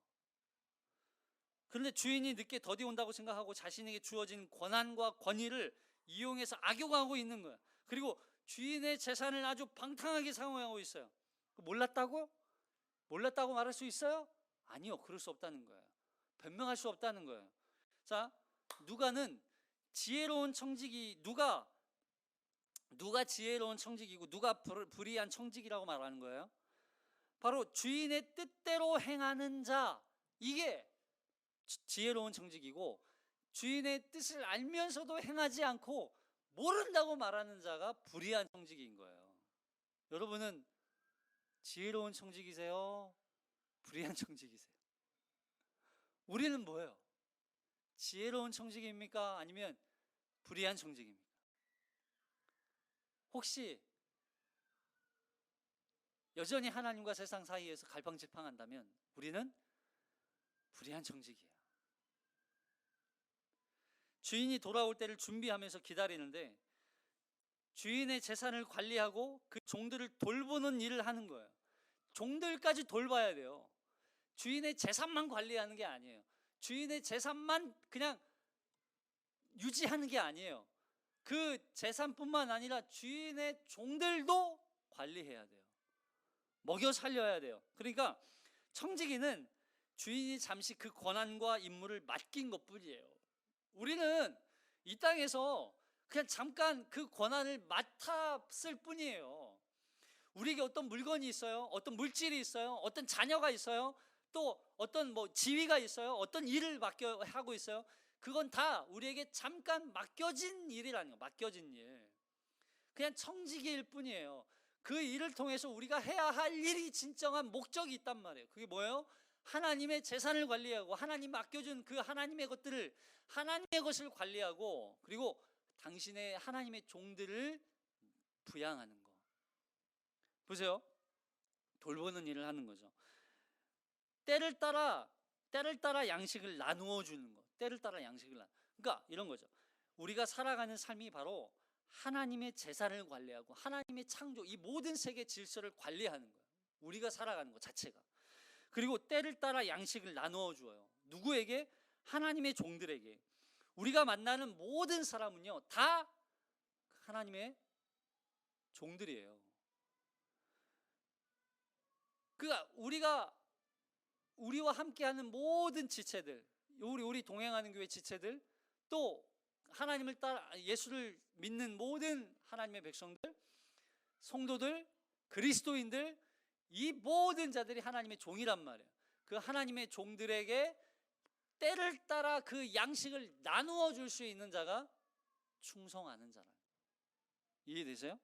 그런데 주인이 늦게 더디 온다고 생각하고 자신에게 주어진 권한과 권위를 이용해서 악용하고 있는 거예요. 그리고 주인의 재산을 아주 방탕하게 사용하고 있어요. 몰랐다고? 몰랐다고 말할 수 있어요? 아니요, 그럴 수 없다는 거예요. 변명할 수 없다는 거예요. 자, 누가는 지혜로운 청지기, 누가 지혜로운 청지기고 누가 불의한 청지기라고 말하는 거예요? 바로 주인의 뜻대로 행하는 자, 이게 지혜로운 청지기고, 주인의 뜻을 알면서도 행하지 않고 모른다고 말하는 자가 불의한 청지기인 거예요. 여러분은 지혜로운 청지기세요? 불의한 청지기세요? 우리는 뭐예요? 지혜로운 청지기입니까? 아니면 불의한 청지기입니까? 혹시 여전히 하나님과 세상 사이에서 갈팡질팡한다면 우리는 불의한 청지기예요. 주인이 돌아올 때를 준비하면서 기다리는데 주인의 재산을 관리하고 그 종들을 돌보는 일을 하는 거예요. 종들까지 돌봐야 돼요. 주인의 재산만 관리하는 게 아니에요. 주인의 재산만 그냥 유지하는 게 아니에요. 그 재산뿐만 아니라 주인의 종들도 관리해야 돼요. 먹여 살려야 돼요. 그러니까 청지기는 주인이 잠시 그 권한과 임무를 맡긴 것뿐이에요. 우리는 이 땅에서 그냥 잠깐 그 권한을 맡았을 뿐이에요. 우리에게 어떤 물건이 있어요, 어떤 물질이 있어요, 어떤 자녀가 있어요, 또 어떤 지위가 있어요, 어떤 일을 하고 있어요. 그건 다 우리에게 잠깐 맡겨진 일이라는 거예요. 맡겨진 일. 그냥 청지기일 뿐이에요. 그 일을 통해서 우리가 해야 할 일이 진정한 목적이 있단 말이에요. 그게 뭐예요? 하나님의 재산을 관리하고 하나님 맡겨준 그 하나님의 것들을, 하나님의 것을 관리하고, 그리고 당신의 하나님의 종들을 부양하는 거. 보세요. 돌보는 일을 하는 거죠. 때를 따라 양식을 나누어 주는 거. 때를 따라 양식을 그러니까 이런 거죠. 우리가 살아가는 삶이 바로 하나님의 재산을 관리하고 하나님의 창조, 이 모든 세계 질서를 관리하는 거예요. 우리가 살아가는 것 자체가. 그리고 때를 따라 양식을 나누어 주어요. 누구에게? 하나님의 종들에게. 우리가 만나는 모든 사람은요, 다 하나님의 종들이에요. 그러니까 우리와 함께하는 모든 지체들, 우리 동행하는 교회 지체들, 또 하나님을 따라 예수를 믿는 모든 하나님의 백성들, 성도들, 그리스도인들, 이 모든 자들이 하나님의 종이란 말이에요. 그 하나님의 종들에게 때를 따라 그 양식을 나누어 줄 수 있는 자가 충성하는 자라. 이해되세요?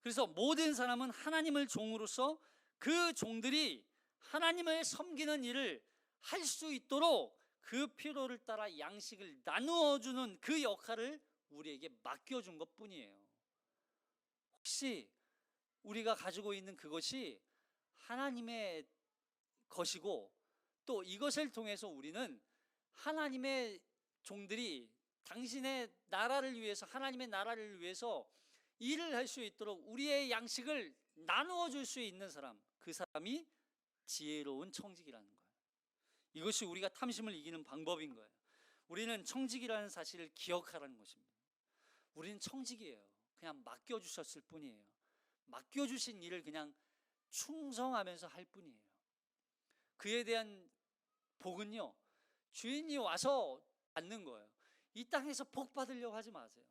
그래서 모든 사람은 하나님을 종으로서 그 종들이 하나님을 섬기는 일을 할 수 있도록 그 필요를 따라 양식을 나누어 주는 그 역할을 우리에게 맡겨준 것 뿐이에요. 혹시 우리가 가지고 있는 그것이 하나님의 것이고, 또 이것을 통해서 우리는 하나님의 종들이 당신의 나라를 위해서, 하나님의 나라를 위해서 일을 할 수 있도록 우리의 양식을 나누어 줄 수 있는 사람, 그 사람이 지혜로운 청지기라는 거예요. 이것이 우리가 탐심을 이기는 방법인 거예요. 우리는 청지기라는 사실을 기억하라는 것입니다. 우리는 청지기예요. 그냥 맡겨주셨을 뿐이에요. 맡겨주신 일을 그냥 충성하면서 할 뿐이에요. 그에 대한 복은요, 주인이 와서 받는 거예요. 이 땅에서 복 받으려고 하지 마세요.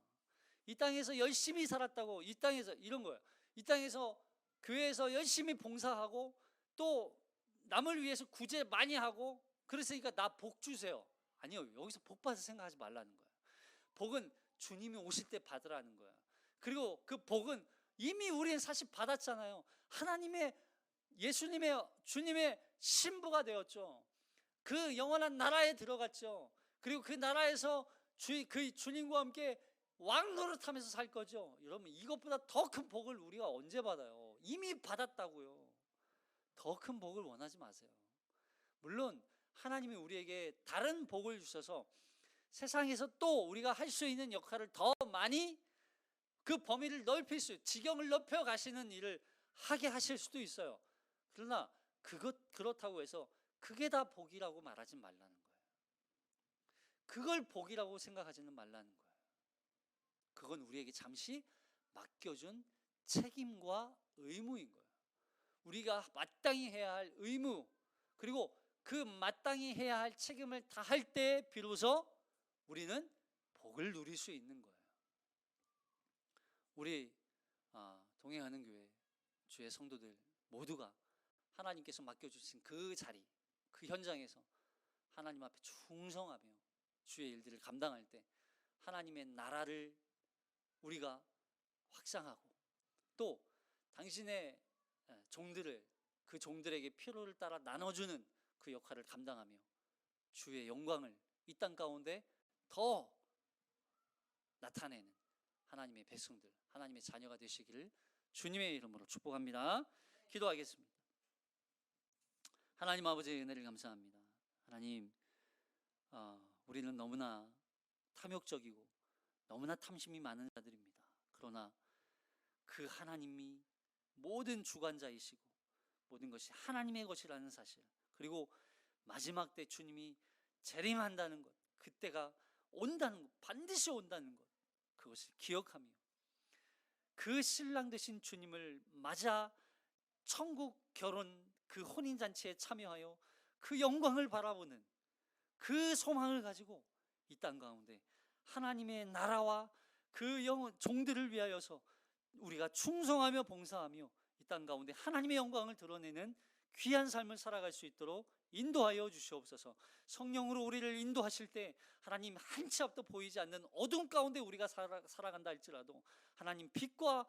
이 땅에서 열심히 살았다고, 이 땅에서 이런 거예요. 이 땅에서 교회에서 열심히 봉사하고 또 남을 위해서 구제 많이 하고 그랬으니까 나 복 주세요. 아니요. 여기서 복 받을 생각하지 말라는 거예요. 복은 주님이 오실 때 받으라는 거예요. 그리고 그 복은 이미 우리는 사실 받았잖아요. 하나님의, 예수님의, 주님의 신부가 되었죠. 그 영원한 나라에 들어갔죠. 그리고 그 나라에서 그 주님과 함께 왕 노릇하면서 살 거죠. 여러분, 이것보다 더 큰 복을 우리가 언제 받아요? 이미 받았다고요. 더 큰 복을 원하지 마세요. 물론 하나님이 우리에게 다른 복을 주셔서 세상에서 또 우리가 할 수 있는 역할을 더 많이, 그 범위를 넓힐 수, 지경을 넓혀 가시는 일을 하게 하실 수도 있어요. 그러나 그렇다고 해서 그게 다 복이라고 말하지 말라는 거예요. 그걸 복이라고 생각하지는 말라는 거예요. 그건 우리에게 잠시 맡겨준 책임과 의무인 거예요. 우리가 마땅히 해야 할 의무, 그리고 그 마땅히 해야 할 책임을 다할 때 비로소 우리는 복을 누릴 수 있는 거예요. 우리 동행하는 교회 주의 성도들 모두가 하나님께서 맡겨주신 그 자리, 그 현장에서 하나님 앞에 충성하며 주의 일들을 감당할 때 하나님의 나라를 우리가 확장하고, 또 당신의 종들을, 그 종들에게 필요를 따라 나눠주는 그 역할을 감당하며 주의 영광을 이 땅 가운데 더 나타내는 하나님의 백성들, 하나님의 자녀가 되시기를 주님의 이름으로 축복합니다. 기도하겠습니다. 하나님 아버지의 은혜를 감사합니다. 하나님, 우리는 너무나 탐욕적이고 너무나 탐심이 많은 자들입니다. 그러나 그 하나님이 모든 주관자이시고 모든 것이 하나님의 것이라는 사실, 그리고 마지막 때 주님이 재림한다는 것, 그때가 온다는 것, 반드시 온다는 것, 그것을 기억하며 그 신랑 되신 주님을 맞아 천국 결혼 그 혼인잔치에 참여하여 그 영광을 바라보는 그 소망을 가지고 이 땅 가운데 하나님의 나라와 그 종들을 위하여서 우리가 충성하며 봉사하며 이 땅 가운데 하나님의 영광을 드러내는 귀한 삶을 살아갈 수 있도록 인도하여 주시옵소서. 성령으로 우리를 인도하실 때 하나님 한 치 앞도 보이지 않는 어둠 가운데 우리가 살아간다 할지라도 하나님 빛과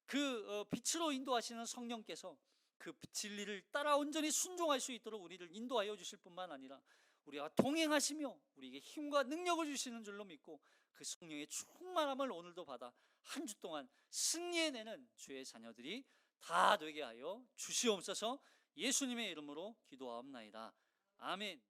그 빛으로 인도하시는 성령께서 그 진리를 따라 온전히 순종할 수 있도록 우리를 인도하여 주실 뿐만 아니라 우리와 동행하시며 우리에게 힘과 능력을 주시는 줄로 믿고 그 성령의 충만함을 오늘도 받아 한 주 동안 승리해내는 주의 자녀들이 다 되게 하여 주시옵소서. 예수님의 이름으로 기도하옵나이다. 아멘.